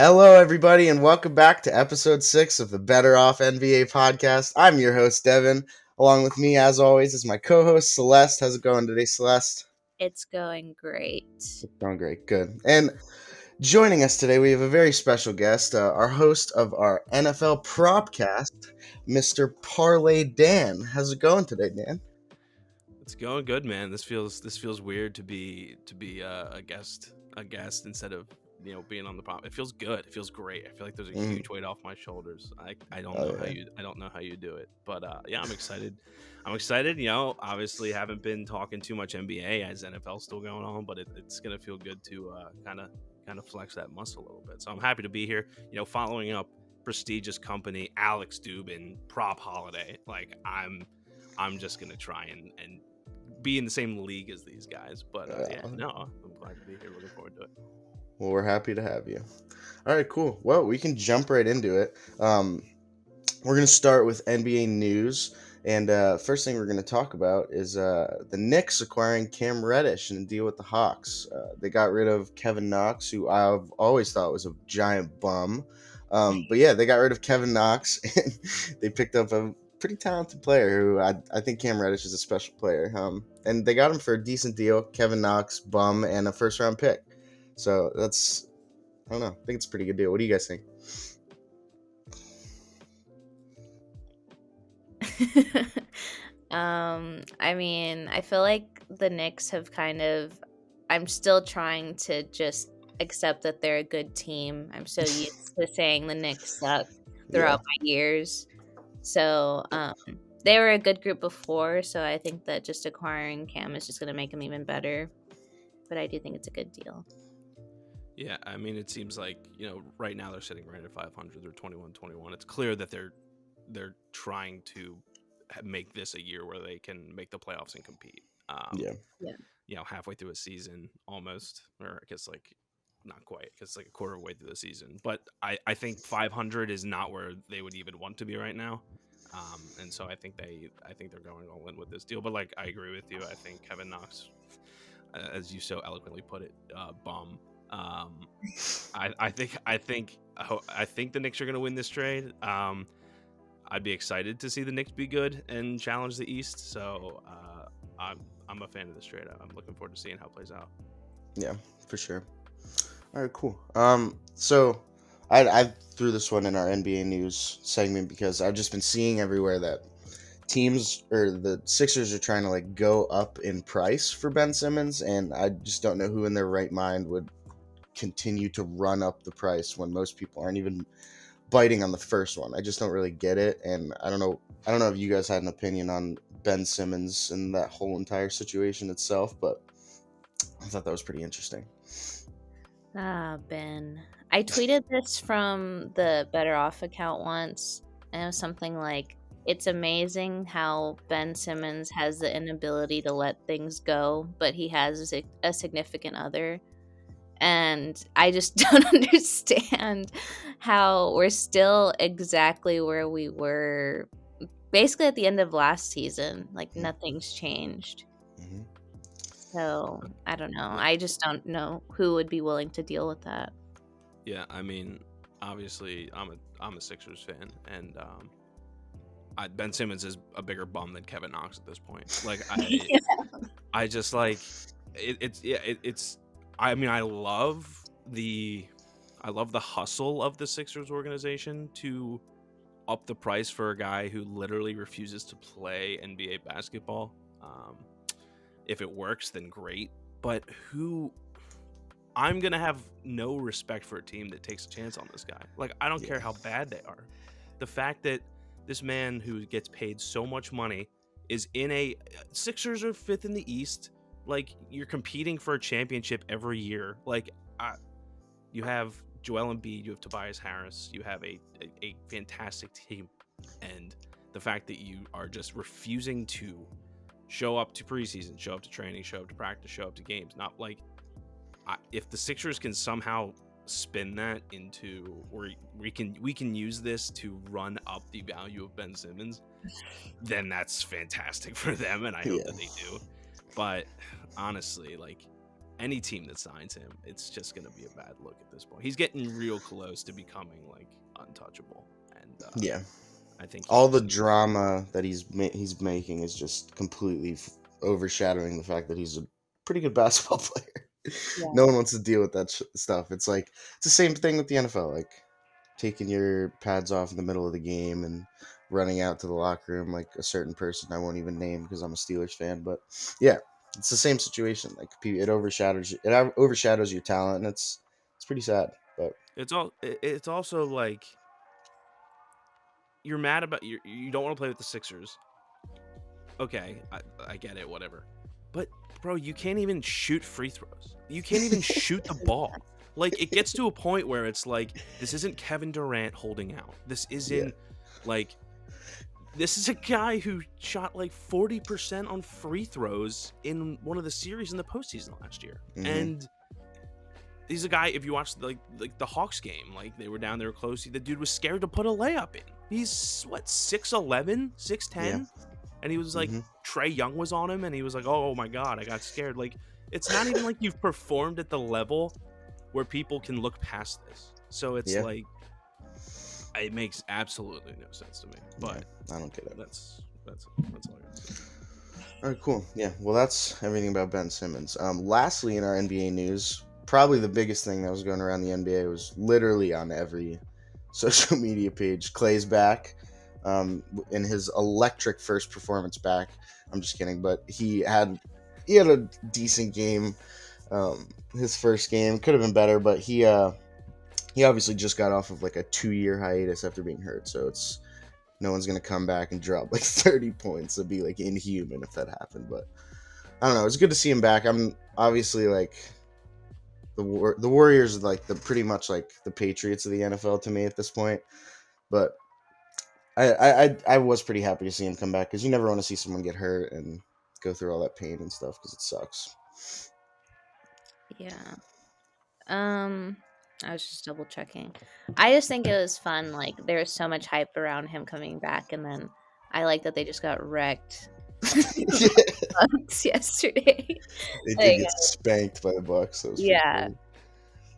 Hello, everybody, and welcome back to episode 6 of the BettorOff NBA Podcast. I'm your host, Devan. Along with me, as always, is my co-host, Celeste. How's it going today, Celeste? It's going great. It's going great. Good. And joining us today, we have a very special guest, our host of our NFL Propcast, Mr. Parlay Dan. How's it going today, Dan? It's going good, man. This feels weird to be a guest instead of being on the pod. It feels good. It feels great. I feel like there's a huge weight off my shoulders. I don't know how you do it, but yeah, I'm excited. I'm excited. Obviously haven't been talking too much NBA as NFL's still going on, but it's gonna feel good to kind of flex that muscle a little bit. So I'm happy to be here. Following up prestigious company Alex Dubin Prop Holiday. Like I'm just gonna try and be in the same league as these guys, but I'm glad to be here. Looking forward to it. Well, we're happy to have you. All right, cool. Well, we can jump right into it. We're going to start with NBA news, and first thing we're going to talk about is the Knicks acquiring Cam Reddish in a deal with the Hawks. They got rid of Kevin Knox, who I've always thought was a giant bum. But yeah, they got rid of Kevin Knox, and they picked up a pretty talented player who I think Cam Reddish is a special player. And they got him for a decent deal, Kevin Knox, bum, and a first-round pick. So that's, I don't know, I think it's a pretty good deal. What do you guys think? I mean, I feel like the Knicks have I'm still trying to just accept that they're a good team. I'm so used to saying the Knicks suck throughout my years. So they were a good group before, so I think that just acquiring Cam is just going to make them even better. But I do think it's a good deal. Yeah, I mean, it seems like, right now they're sitting right at 500. They're 21-21. It's clear that they're trying to make this a year where they can make the playoffs and compete. Halfway through a season almost, or I guess like not quite, because like a quarter of the way through the season. But I think 500 is not where they would even want to be right now. And so I think they're going all in with this deal. But like, I agree with you. I think Kevin Knox, as you so eloquently put it, bum. I think the Knicks are going to win this trade. I'd be excited to see the Knicks be good and challenge the East. So I'm a fan of this trade. I'm looking forward to seeing how it plays out. Yeah, for sure. All right, cool. So I threw this one in our NBA news segment because I've just been seeing everywhere that teams or the Sixers are trying to like go up in price for Ben Simmons, and I just don't know who in their right mind would continue to run up the price when most people aren't even biting on the first one. I just don't really get it, and I don't know if you guys had an opinion on Ben Simmons and that whole entire situation itself, but I thought that was pretty interesting. Ben. I tweeted this from the BettorOff account once, and it was something like, it's amazing how Ben Simmons has the inability to let things go, but he has a significant other. And I just don't understand how we're still exactly where we were basically at the end of last season. Like, nothing's changed. Mm-hmm. So, I don't know. I just don't know who would be willing to deal with that. Yeah, I mean, obviously, I'm a Sixers fan, and Ben Simmons is a bigger bum than Kevin Knox at this point. Like, I just like it's. I mean, I love the hustle of the Sixers organization to up the price for a guy who literally refuses to play NBA basketball. If it works, then great. But I'm going to have no respect for a team that takes a chance on this guy. Like, I don't care how bad they are. The fact that this man who gets paid so much money is Sixers are 5th in the East. Like, you're competing for a championship every year. Like, you have Joel Embiid, you have Tobias Harris, you have a fantastic team. And the fact that you are just refusing to show up to preseason, show up to training, show up to practice, show up to games. Not like, if the Sixers can somehow spin that into, or we can use this to run up the value of Ben Simmons, then that's fantastic for them, and I hope that they do. But honestly, like, any team that signs him, it's just going to be a bad look at this point. He's getting real close to becoming like untouchable, and Yeah. I think All the drama that he's making is just completely overshadowing the fact that he's a pretty good basketball player. Yeah. No one wants to deal with that stuff. It's like it's the same thing with the NFL, like taking your pads off in the middle of the game and running out to the locker room like a certain person I won't even name because I'm a Steelers fan. But yeah, it's the same situation. Like it overshadows your talent, and it's pretty sad. But it's also like you're mad about you don't want to play with the Sixers. Okay, I get it, whatever. But bro, you can't even shoot free throws. You can't even shoot the ball. Like it gets to a point where it's like this isn't Kevin Durant holding out. This isn't like this is a guy who shot like 40% on free throws in one of the series in the postseason last year. Mhm. And he's a guy, if you watch like the Hawks game, like they were down there close, the dude was scared to put a layup in. He's what, 6'11", 6'10"? Yeah. And he was like, Trae Young was on him, and he was like, oh my God, I got scared. Like, it's not even like you've performed at the level where people can look past this. So it's like, it makes absolutely no sense to me. But I don't get it. That's all I got to say. All right, cool. Yeah, well, that's everything about Ben Simmons. Lastly, in our NBA news, probably the biggest thing that was going around the NBA was literally on every social media page. Klays Back, in his electric first performance back. I'm just kidding, but he had a decent game. His first game could have been better, but he obviously just got off of like a 2-year hiatus after being hurt, so it's no one's gonna come back and drop like 30 points. It'd be like inhuman if that happened. But I don't know. It's good to see him back. I'm obviously like the Warriors are like pretty much like the Patriots of the NFL to me at this point. But I was pretty happy to see him come back because you never want to see someone get hurt and go through all that pain and stuff because it sucks. Yeah. I was just double checking. I just think it was fun. Like there was so much hype around him coming back, and then I like that they just got wrecked Bucks yesterday. They did get spanked by the Bucks. So yeah.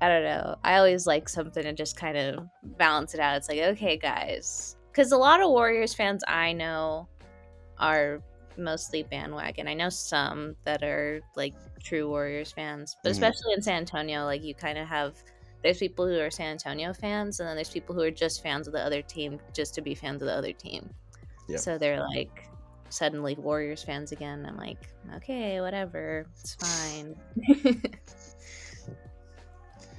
I don't know. I always like something to just kind of balance it out. It's like, okay, guys. Because a lot of Warriors fans I know are mostly bandwagon. I know some that are like true Warriors fans, but especially in San Antonio, like you kind of have, there's people who are San Antonio fans, and then there's people who are just fans of the other team just to be fans of the other team. Yeah. So they're like suddenly Warriors fans again. I'm like, okay, whatever, it's fine.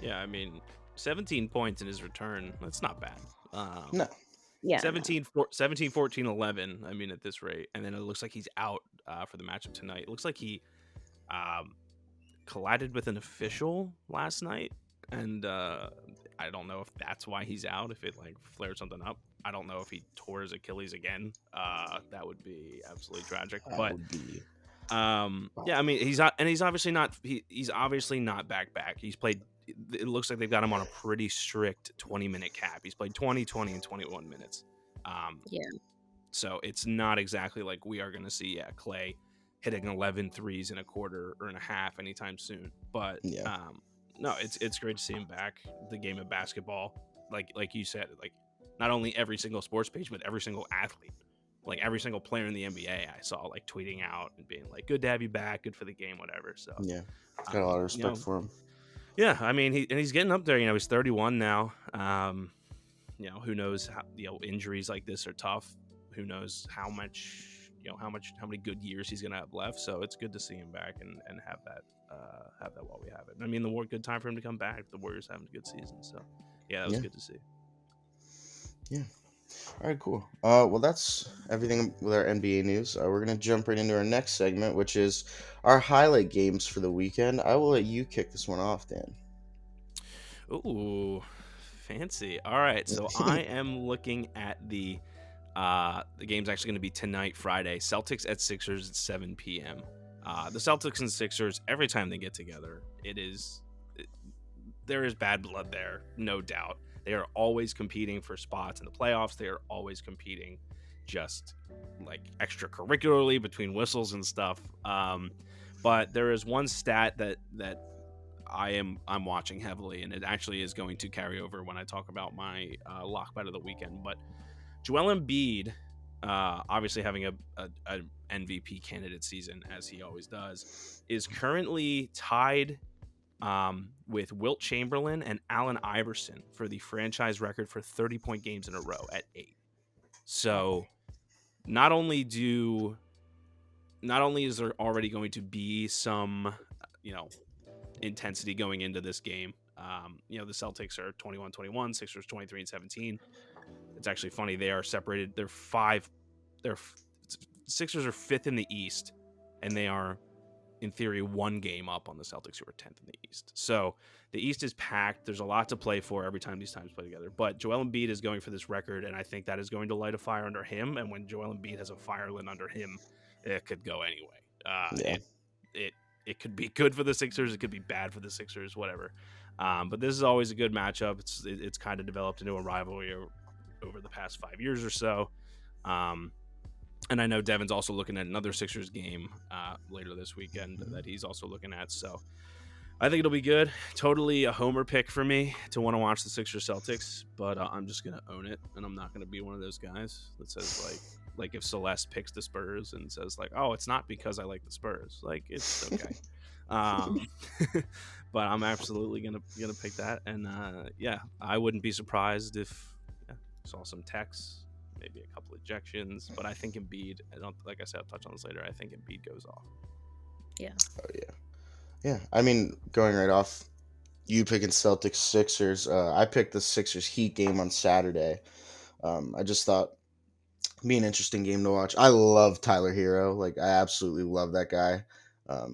Yeah, I mean, 17 points in his return, that's not bad. No. Yeah. 17, 14, 11, I mean, at this rate. And then it looks like he's out for the matchup tonight. It looks like he collided with an official last night. And I don't know if that's why he's out, if it like flared something up. I don't know if he tore his Achilles again. That would be absolutely tragic. But yeah, I mean, he's obviously not back. He's played. It looks like they've got him on a pretty strict 20-minute cap. He's played 20, 20, and 21 minutes. Yeah. So it's not exactly like we are going to see Klay hitting 11 threes in a quarter or in a half anytime soon. But no, it's great to see him back. The game of basketball, like you said, like not only every single sports page, but every single athlete, like every single player in the NBA, I saw like tweeting out and being like, "Good to have you back. Good for the game, whatever." So yeah, got a lot of respect for him. Yeah, I mean, he's getting up there. You know, he's 31 now. You know, who knows how injuries like this are tough. Who knows how many good years he's gonna have left. So it's good to see him back and have that while we have it. I mean, good time for him to come back. The Warriors having a good season. So yeah, that was good to see. Yeah. All right, cool. Well, that's everything with our NBA news. We're going to jump right into our next segment, which is our highlight games for the weekend. I will let you kick this one off, Dan. Ooh, fancy. All right, so I am looking at the game's actually going to be tonight, Friday. Celtics at Sixers at 7 p.m. The Celtics and Sixers, every time they get together, there is bad blood there, no doubt. They are always competing for spots in the playoffs. They are always competing just like extracurricularly between whistles and stuff. But there is one stat that I'm watching heavily, and it actually is going to carry over when I talk about my lock bet of the weekend. But Joel Embiid, obviously having a MVP candidate season as he always does, is currently tied with Wilt Chamberlain and Allen Iverson for the franchise record for 30-point games in a row at 8. So not only is there already going to be some, intensity going into this game. The Celtics are 21-21, Sixers 23-17. It's actually funny. They are separated. Sixers are 5th in the East, and they are, in theory, 1 game up on the Celtics, who are 10th in the East. So the East is packed. There's a lot to play for every time these teams play together. But Joel Embiid is going for this record, and I think that is going to light a fire under him. And when Joel Embiid has a fire lit under him, it could go anyway. It could be good for the Sixers. It could be bad for the Sixers, whatever. But this is always a good matchup. It's kind of developed into a rivalry over the past 5 years or so. And I know Devan's also looking at another Sixers game later this weekend that he's also looking at. So I think it'll be good. Totally a homer pick for me to want to watch the Sixers Celtics, but I'm just going to own it. And I'm not going to be one of those guys that says like if Celeste picks the Spurs and says like, oh, it's not because I like the Spurs. Like, it's okay. But I'm absolutely gonna pick that. And I wouldn't be surprised if saw some texts, maybe a couple ejections, but I think Embiid, like I said, I'll touch on this later, I think Embiid goes off. Yeah. Oh, yeah. Yeah, I mean, going right off, you picking Celtics Sixers. I picked the Sixers Heat game on Saturday. I just thought it'd be an interesting game to watch. I love Tyler Hero. Like, I absolutely love that guy.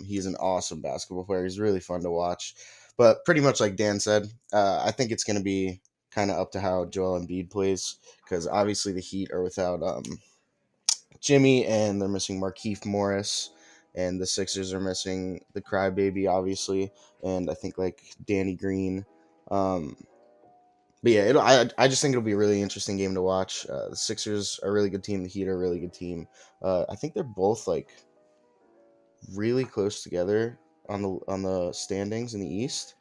He's an awesome basketball player. He's really fun to watch. But pretty much like Dan said, I think it's going to be kind of up to how Joel Embiid plays, because obviously the Heat are without Jimmy, and they're missing Markieff Morris, and the Sixers are missing the crybaby, obviously, and I think like Danny Green. But yeah, I just think it'll be a really interesting game to watch. The Sixers are a really good team. The Heat are a really good team. I think they're both like really close together on the standings in the East.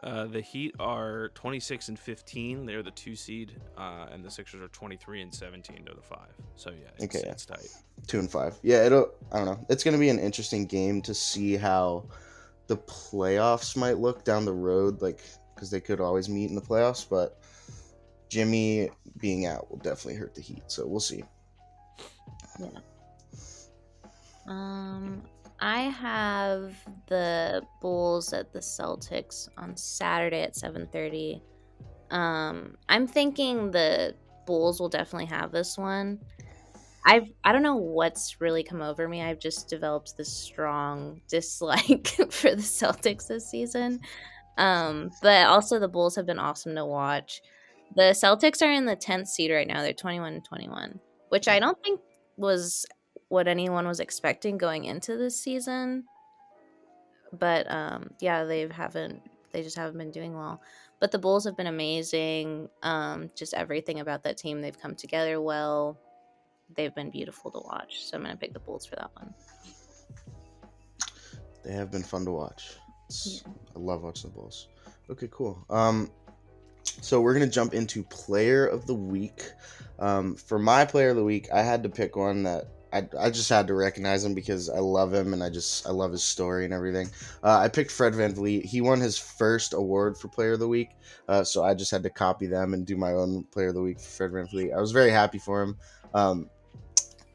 The Heat are 26-15. They're the 2 seed, and the Sixers are 23-17. They're the 5. So yeah, it's tight. 2-5. Yeah, I don't know. It's going to be an interesting game to see how the playoffs might look down the road, like, because they could always meet in the playoffs, but Jimmy being out will definitely hurt the Heat. So we'll see. Yeah. I have the Bulls at the Celtics on Saturday at 7:30. I'm thinking the Bulls will definitely have this one. I don't know what's really come over me. I've just developed this strong dislike for the Celtics this season. But also the Bulls have been awesome to watch. The Celtics are in the 10th seed right now. They're 21-21, which I don't think was what anyone was expecting going into this season. But they just haven't been doing well. But the Bulls have been amazing. Just everything about that team, they've come together well. They've been beautiful to watch. So I'm going to pick the Bulls for that one. They have been fun to watch. I love watching the Bulls. Okay, cool. So we're going to jump into Player of the Week. For my Player of the Week, I had to pick one that I just had to recognize him because I love him and I love his story and everything. I picked Fred VanVleet. He won his first award for Player of the Week, so I just had to copy them and do my own Player of the Week for Fred VanVleet. I was very happy for him.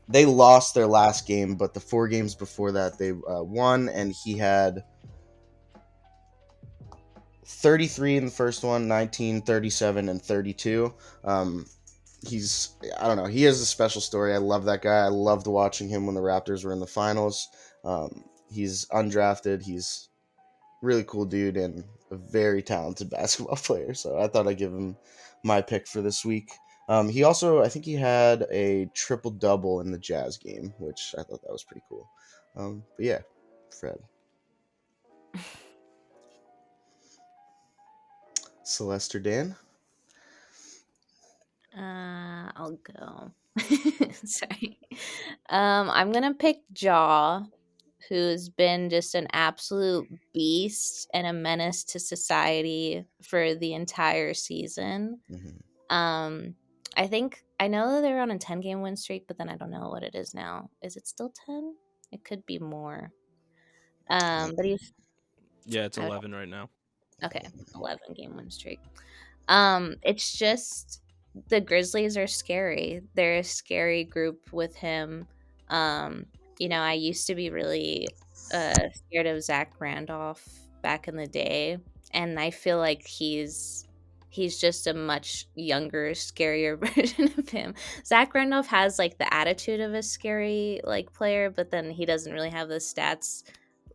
They lost their last game, but the 4 games before that they won, and he had 33 in the first one, 19, 37, and 32. I don't know, he has a special story. I love that guy. I loved watching him when the Raptors were in the finals. He's undrafted. He's a really cool dude and a very talented basketball player. So I thought I'd give him my pick for this week. He also, I think he had a triple-double in the Jazz game, which I thought that was pretty cool. But yeah, Fred. Celeste or Dan? I'll go. Sorry. I'm gonna pick Jaw. who's been just an absolute beast and a menace to society for the entire season. Mhm. I know that they're on a 10-game win streak, but then I don't know what it is now. Is it still 10? It could be more. But he's Yeah, it's I would 11 right now. Okay, 11-game win streak. It's just the Grizzlies are scary. They're a scary group with him. I used to be really scared of Zach Randolph back in the day, and I feel like he's just a much younger, scarier version of him. Zach Randolph has like the attitude of a scary like player, but then he doesn't really have the stats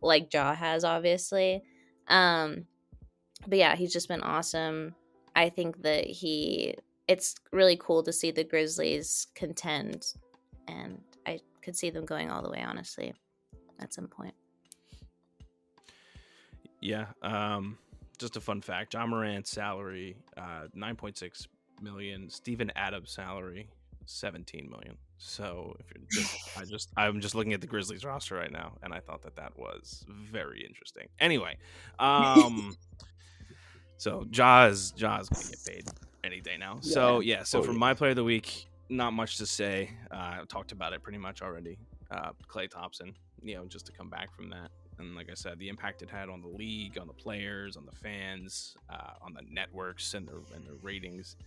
like Ja has, obviously. Um, but yeah, he's just been awesome. I think that it's really cool to see the Grizzlies contend, and I could see them going all the way, honestly, at some point. Yeah. Just a fun fact: John Morant's salary, $9.6 million. Steven Adams' salary, $17 million. So if you're I'm just looking at the Grizzlies roster right now, and I thought that was very interesting. Anyway, so Ja's gonna get paid any day now. So yeah. So for my player of the week, not much to say. I talked about it pretty much already. Klay Thompson, just to come back from that. And like I said, the impact it had on the league, on the players, on the fans, on the networks and their ratings.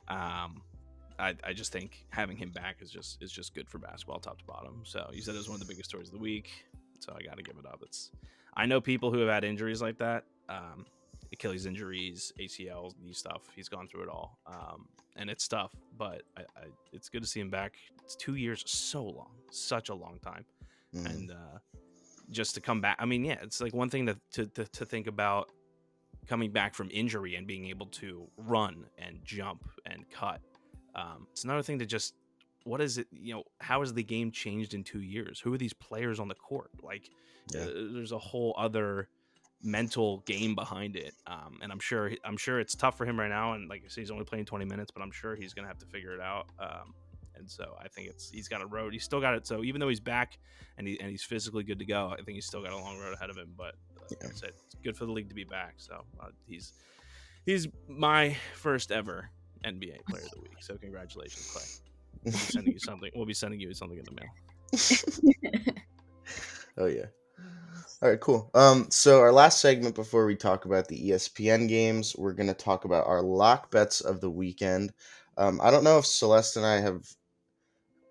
I just think having him back is just good for basketball, top to bottom. So you said it was one of the biggest stories of the week, so I got to give it up. I know people who have had injuries like that, Achilles injuries, ACLs, knee stuff. He's gone through it all, and it's tough. But it's good to see him back. It's 2 years, so long, such a long time, and just to come back. I mean, yeah, it's like one thing to think about coming back from injury and being able to run and jump and cut. It's another thing to just, what is it? How has the game changed in 2 years? Who are these players on the court? Like, there's a whole other mental game behind it. And I'm sure it's tough for him right now. And like I said, he's only playing 20 minutes, but I'm sure he's gonna have to figure it out. And so I think he's got a road. He's still got it. So even though he's back and he's physically good to go, I think he's still got a long road ahead of him. But like I said, it's good for the league to be back. So he's my first ever NBA player of the week. So congratulations, Klay. We'll be sending you something. We'll be sending you something in the mail. Oh yeah. All right, cool. So our last segment before we talk about the ESPN games, we're gonna talk about our lock bets of the weekend. I don't know if Celeste and I have.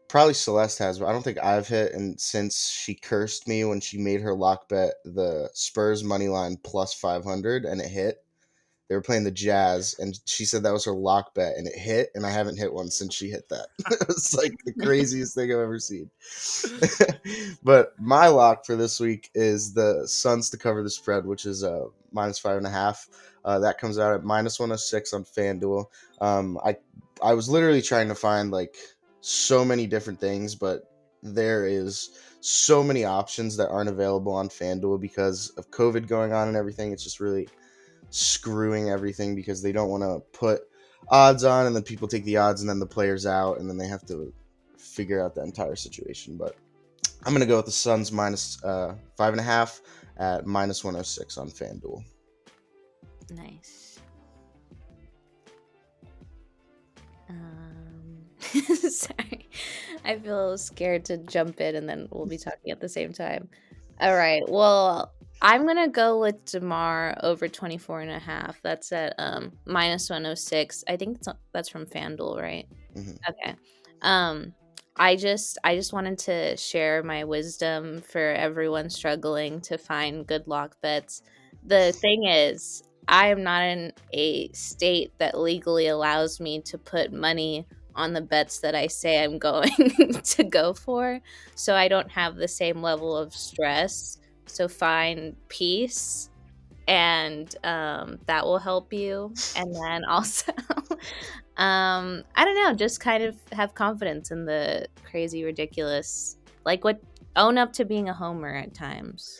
Probably Celeste has, but I don't think I've hit. And since she cursed me when she made her lock bet the Spurs money line plus 500 and it hit, they were playing the Jazz, and she said that was her lock bet and it hit, and I haven't hit one since she hit that. It's like the craziest thing I've ever seen. But my lock for this week is the Suns to cover the spread, which is minus 5.5. That comes out at minus 106 on FanDuel. I was literally trying to find like so many different things, but there is so many options that aren't available on FanDuel because of COVID going on and everything. It's just really screwing everything because they don't want to put odds on and then people take the odds and then the players out and then they have to figure out the entire situation. But I'm going to go with the Suns minus 5.5 at minus 106 on FanDuel. Nice. Sorry. I feel scared to jump in and then we'll be talking at the same time. All right. Well, I'm going to go with DeMar over 24.5. That's at minus 106. I think that's from FanDuel, right? Mm-hmm. Okay. I just wanted to share my wisdom for everyone struggling to find good lock bets. The thing is, I am not in a state that legally allows me to put money on the bets that I say I'm going to go for. So I don't have the same level of stress. So find peace, and that will help you. And then also, I don't know, just kind of have confidence in the crazy, ridiculous, like own up to being a homer at times,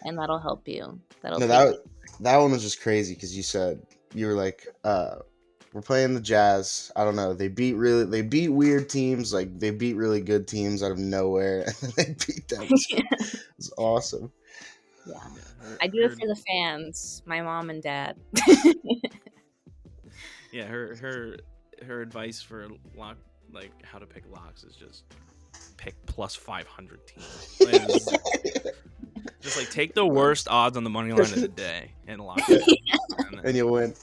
and that'll help you. That one was just crazy because you said you were like we're playing the Jazz. I don't know. They beat weird teams. Like they beat really good teams out of nowhere, and then they beat them. It's awesome. Yeah. Yeah, I do it for the fans, my mom and dad. Yeah, her advice for lock, like how to pick locks, is just pick plus 500 teams. Just like take the worst odds on the money line of the day and lock it, and you'll win.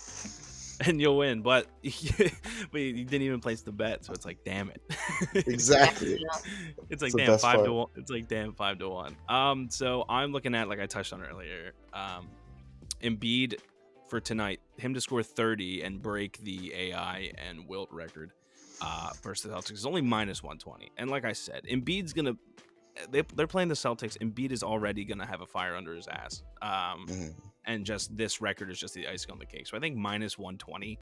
And you'll win, but but you didn't even place the bet, so it's like, damn it. Exactly. It's like, the damn, best 5 to part. 1. It's like, damn, 5 to 1. So I'm looking at, like I touched on earlier, Embiid for tonight, him to score 30 and break the AI and Wilt record versus the Celtics is only minus 120. And like I said, Embiid's gonna. They're playing the Celtics. Embiid is already gonna have a fire under his ass. And just this record is just the icing on the cake. So I think minus 120,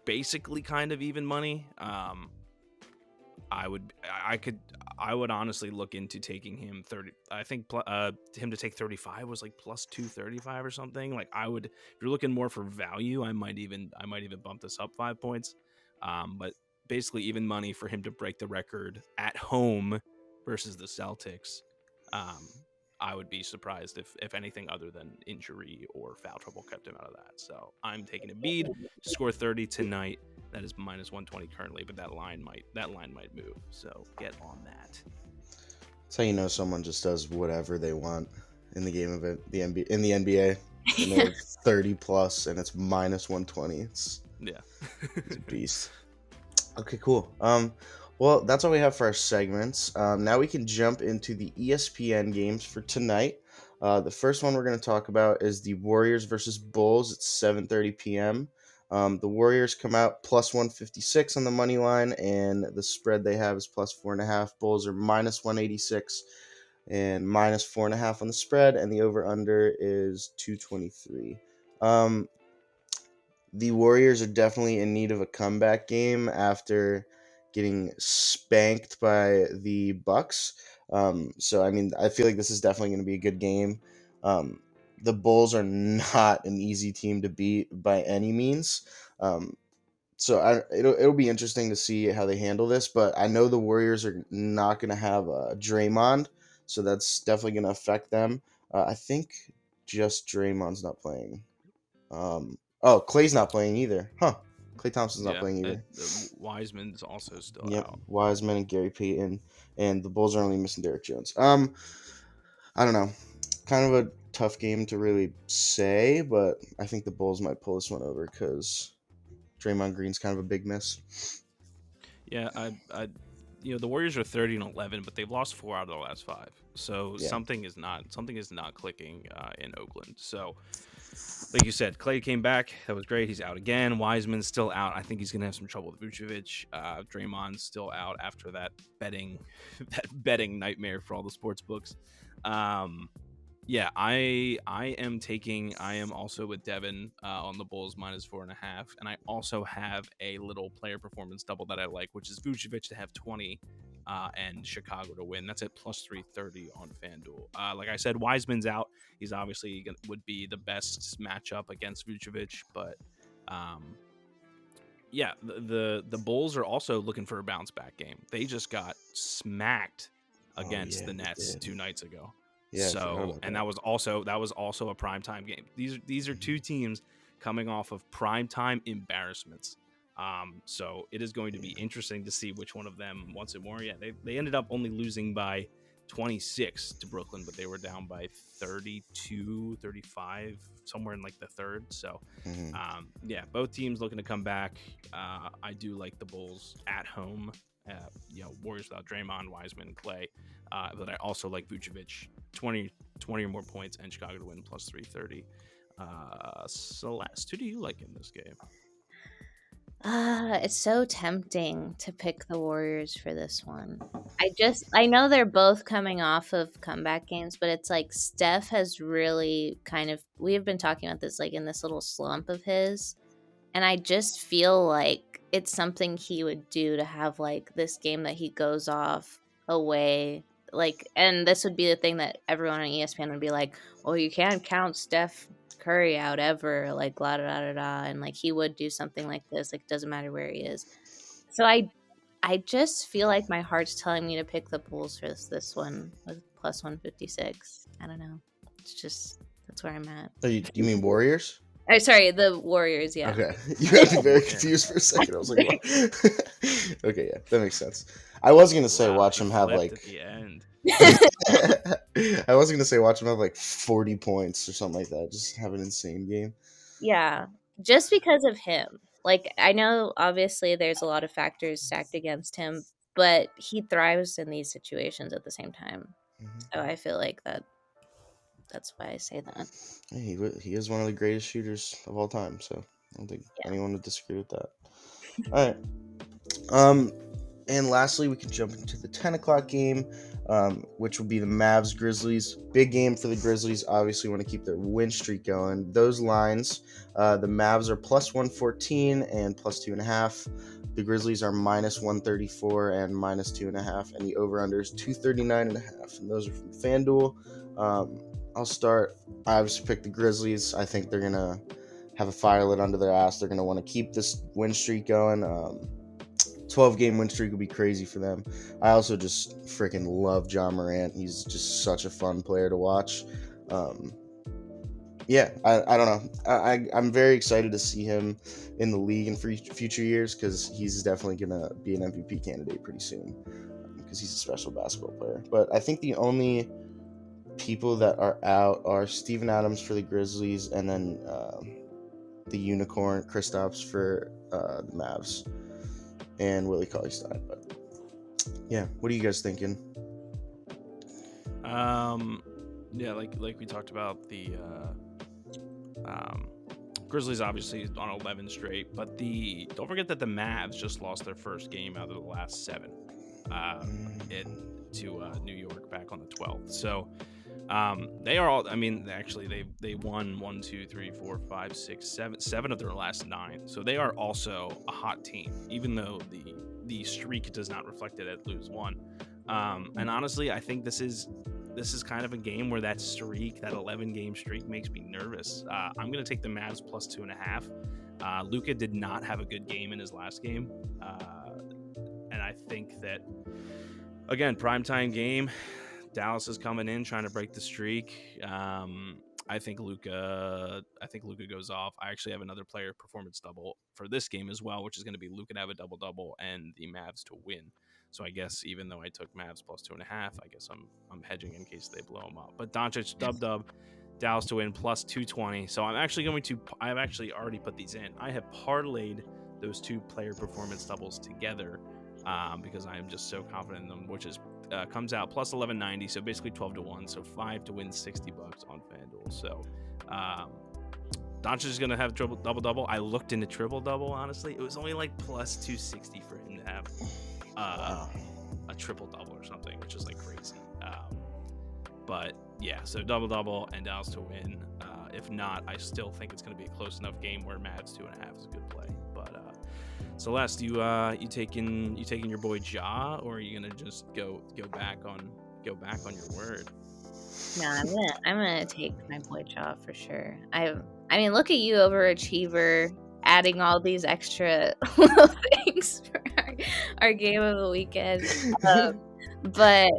basically kind of even money. I would honestly look into taking him 30. I think him to take 35 was like plus 235 or something. Like I would, if you're looking more for value, I might even bump this up 5 points. But basically even money for him to break the record at home versus the Celtics. I would be surprised if anything other than injury or foul trouble kept him out of that. So I'm taking Embiid to score 30 tonight. That is minus 120 currently, but that line might move. So get on that. That's how you know someone just does whatever they want in the game of it. In the NBA, and they're 30 plus, and it's minus 120. It's a beast. Okay, cool. Well, that's all we have for our segments. Now we can jump into the ESPN games for tonight. The first one we're going to talk about is the Warriors versus Bulls at 7:30 p.m. The Warriors come out plus 156 on the money line, and the spread they have is plus 4.5. Bulls are minus 186 and minus 4.5 on the spread, and the over/under is 223. The Warriors are definitely in need of a comeback game after getting spanked by the Bucks. So I mean, I feel like this is definitely going to be a good game. The Bulls are not an easy team to beat by any means. So it'll be interesting to see how they handle this. But I know the Warriors are not going to have Draymond, so that's definitely going to affect them. I think just Draymond's not playing. Klay's not playing either. Huh. Klay Thompson's not playing either. Wiseman's also still out. Wiseman and Gary Payton, and the Bulls are only missing Derrick Jones. I don't know. Kind of a tough game to really say, but I think the Bulls might pull this one over because Draymond Green's kind of a big miss. Yeah, the Warriors are 30-11, but they've lost 4 out of the last 5. So something is not clicking in Oakland. So, like you said, Klay came back. That was great. He's out again. Wiseman's still out. I think he's gonna have some trouble with Vucevic. Draymond's still out after that betting nightmare for all the sports books. I am also with Devan on the Bulls minus 4.5, and I also have a little player performance double that I like, which is Vucevic to have 20 and Chicago to win. That's at plus 330 on FanDuel. Like I said, Wiseman's out. He's obviously would be the best matchup against Vucevic, but the Bulls are also looking for a bounce back game. They just got smacked against the Nets 2 nights ago. Yeah, so and that was also a primetime game. These are 2 teams coming off of primetime embarrassments. So it is going to be interesting to see which one of them wants it more. Yeah, they ended up only losing by 26 to Brooklyn, but they were down by 32, 35, somewhere in like the third. So both teams looking to come back. I do like the Bulls at home. Warriors without Draymond, Wiseman, Klay. But I also like Vucevic, 20 or more points, and Chicago to win plus 330. Celeste, who do you like in this game? It's so tempting to pick the Warriors for this one. I know they're both coming off of comeback games, but it's like Steph has really we have been talking about this like in this little slump of his, and I just feel like it's something he would do to have like this game that he goes off away. Like, and this would be the thing that everyone on ESPN would be like, well, you can't count Steph Curry out ever, like blah da da da da, and like he would do something like this, like doesn't matter where he is. So I just feel like my heart's telling me to pick the Bulls for this one with plus 156. I don't know. It's just that's where I'm at. Oh, you mean Warriors? Oh, sorry, the Warriors. Yeah. Okay, you got me very confused for a second. I was like, what? Okay, yeah, that makes sense. I was gonna say watch him have flipped like. at the end. I was gonna say watch him have like 40 points or something like that. Just have an insane game. Yeah, just because of him. Like, I know obviously there's a lot of factors stacked against him, but he thrives in these situations at the same time. So I feel like that's why I say that. He is one of the greatest shooters of all time, so I don't think anyone would disagree with that. All right. And lastly, we can jump into the 10 o'clock game, which will be the Mavs Grizzlies. Big game for the Grizzlies. Obviously, want to keep their win streak going. Those lines, the Mavs are plus 114 and plus 2.5. The Grizzlies are minus 134 and minus 2.5. And the over-under is 239.5. And those are from FanDuel. I'll start. I obviously picked the Grizzlies. I think they're going to have a fire lit under their ass. They're going to want to keep this win streak going. 12-game win streak would be crazy for them. I also just freaking love John Morant. He's just such a fun player to watch. I don't know. I'm very excited to see him in the league in future years because he's definitely going to be an MVP candidate pretty soon because he's a special basketball player. But I think the only people that are out are Steven Adams for the Grizzlies and then the Unicorn, Kristaps for the Mavs. And Willie Cauley-Stein. But yeah, what are you guys thinking? Yeah, like we talked about, the Grizzlies obviously on 11 straight, but don't forget that the Mavs just lost their first game out of the last 7 to New York back on the 12th. So they are all. I mean, actually, they won 1, 2, 3, 4, 5, 6, 7 of their last 9. So they are also a hot team, even though the streak does not reflect it at lose 1. And honestly, I think this is kind of a game where that streak, that 11-game streak, makes me nervous. I'm gonna take the Mavs plus 2.5. Luka did not have a good game in his last game, and I think that again, primetime game. Dallas is coming in trying to break the streak. I think Luka goes off. I actually have another player performance double for this game as well, which is going to be Luka to have a double and the Mavs to win. So I guess even though I took Mavs plus 2.5, I guess I'm hedging in case they blow them up. But Doncic dub, Dallas to win plus 220. So I've actually already put these in. I have parlayed those 2 player performance doubles together because I am just so confident in them, which is comes out plus 1190, so basically 12-1, so 5 to win $60 on FanDuel. So Doncic is gonna have double. I looked into triple double. Honestly, it was only like plus 260 for him to have a triple double or something, which is like crazy. But yeah, so double and Dallas to win. If not, I still think it's gonna be a close enough game where Mavs 2.5 is a good play. But Celeste, you taking your boy Ja, or are you gonna just go back on your word? No, I'm gonna take my boy Ja for sure. I mean, look at you, overachiever, adding all these extra little things for our game of the weekend. But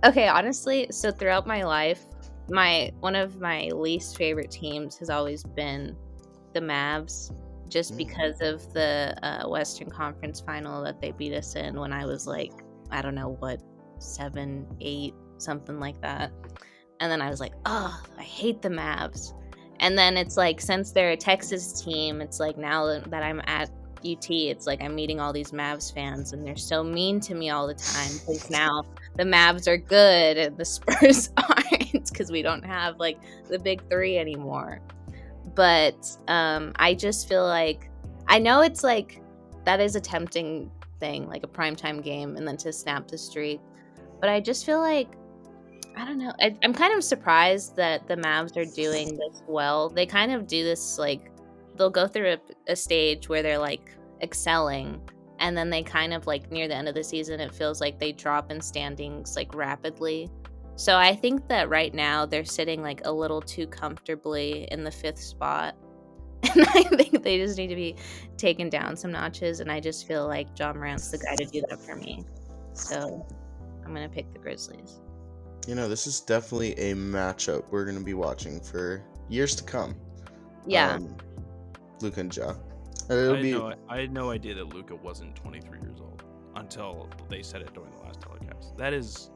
honestly, so throughout my life, one of my least favorite teams has always been the Mavs. Just because of the Western Conference final that they beat us in when I was like, I don't know what, 7, 8, something like that. And then I was like, oh, I hate the Mavs. And then it's like, since they're a Texas team, it's like now that I'm at UT, it's like I'm meeting all these Mavs fans and they're so mean to me all the time because now the Mavs are good and the Spurs aren't because we don't have like the big 3 anymore. But I just feel like, I know it's like, that is a tempting thing, like a primetime game, and then to snap the streak. But I just feel like, I don't know, I'm kind of surprised that the Mavs are doing this well. They kind of do this, like, they'll go through a stage where they're, like, excelling, and then they kind of, like, near the end of the season, it feels like they drop in standings, like, rapidly. So I think that right now they're sitting like a little too comfortably in the 5th spot. And I think they just need to be taken down some notches. And I just feel like John Morant's the guy to do that for me. So I'm going to pick the Grizzlies. This is definitely a matchup we're going to be watching for years to come. Yeah. Luka and Ja. I had no idea that Luka wasn't 23 years old until they said it during the last telecast. That is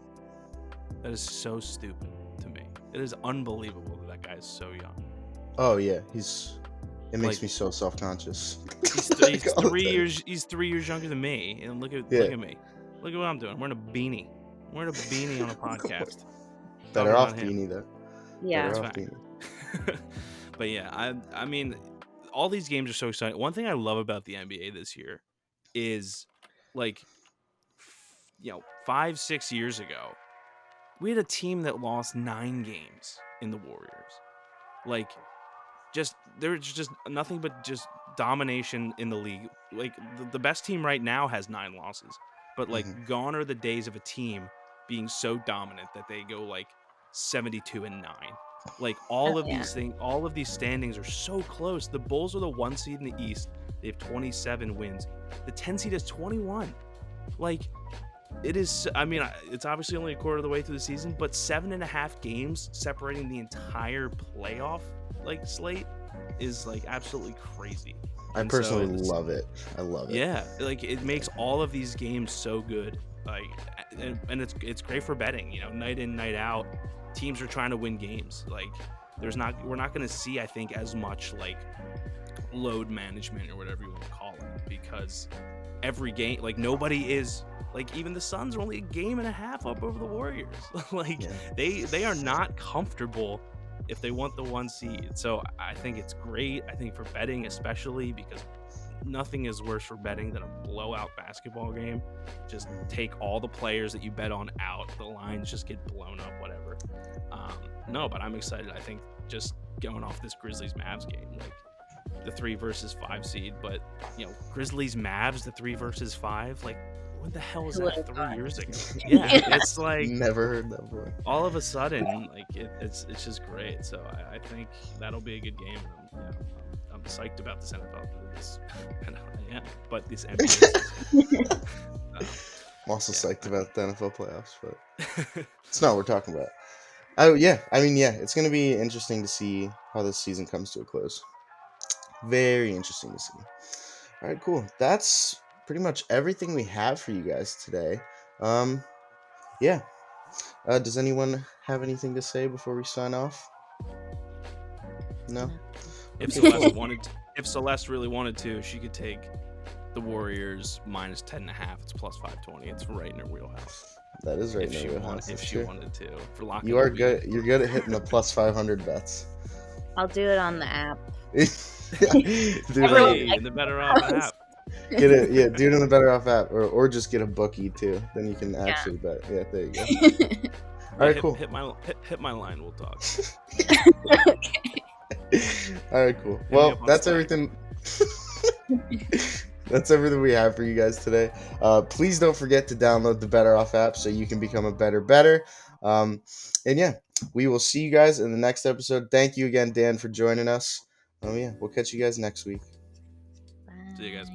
so stupid to me. It is unbelievable that guy is so young. Oh yeah, it makes me so self-conscious. He's 3 years. He's 3 years younger than me, and look at me. Look at what I'm doing. I'm wearing a beanie. I'm wearing a beanie on a podcast. Better off beanie though. Yeah. Better off beanie. But yeah, I mean, all these games are so exciting. One thing I love about the NBA this year is, like, 5-6 years ago, we had a team that lost 9 games in the Warriors. Like, there's just nothing but just domination in the league. Like, the best team right now has 9 losses, but like, gone are the days of a team being so dominant that they go like 72-9. Like, all of these things, all of these standings are so close. The Bulls are the 1 seed in the East. They have 27 wins. The 10 seed has 21. Like, it is, I mean, it's obviously only a quarter of the way through the season, but 7.5 games separating the entire playoff slate is like absolutely crazy. I personally love it. I love it. Yeah, like, it makes all of these games so good. Like, and it's great for betting. Night in, night out, teams are trying to win games. Like, we're not going to see, I think, as much like load management or whatever you want to call it, because every game, like, nobody is. Like, even the Suns are only a game and a half up over the Warriors. Like, they are not comfortable if they want the 1 seed. So I think it's great. I think for betting, especially, because nothing is worse for betting than a blowout basketball game. Just take all the players that you bet on out. The lines just get blown up, whatever. No, but I'm excited. I think just going off this Grizzlies Mavs game, like the 3 versus 5 seed, but Grizzlies Mavs, the 3 versus 5, like, what the hell was that 3 years ago? Yeah, it's like, never heard that before. All of a sudden, like, it's just great. So I think that'll be a good game. I'm psyched about this NFL. But this NBA. I'm also psyched about the NFL playoffs, but it's not what we're talking about. Oh yeah, I mean, it's going to be interesting to see how this season comes to a close. Very interesting to see. All right, cool. That's pretty much everything we have for you guys today. Does anyone have anything to say before we sign off? No? If Celeste really wanted to, she could take the Warriors minus 10.5. It's plus 520. It's right in her wheelhouse. That is right in her wheelhouse. If she wanted to. For locking you are good. You're good at hitting the plus 500 bets. I'll do it on the app. In the BettorOff app. Do it in the BettorOff app, or just get a bookie too. Then you can actually bet. Yeah, there you go. All right, cool. Hit my line. We'll talk. All right, cool. Well, that's everything. That's everything we have for you guys today. Please don't forget to download the BettorOff app so you can become a better bettor. And we will see you guys in the next episode. Thank you again, Dan, for joining us. We'll catch you guys next week. Bye. See you guys.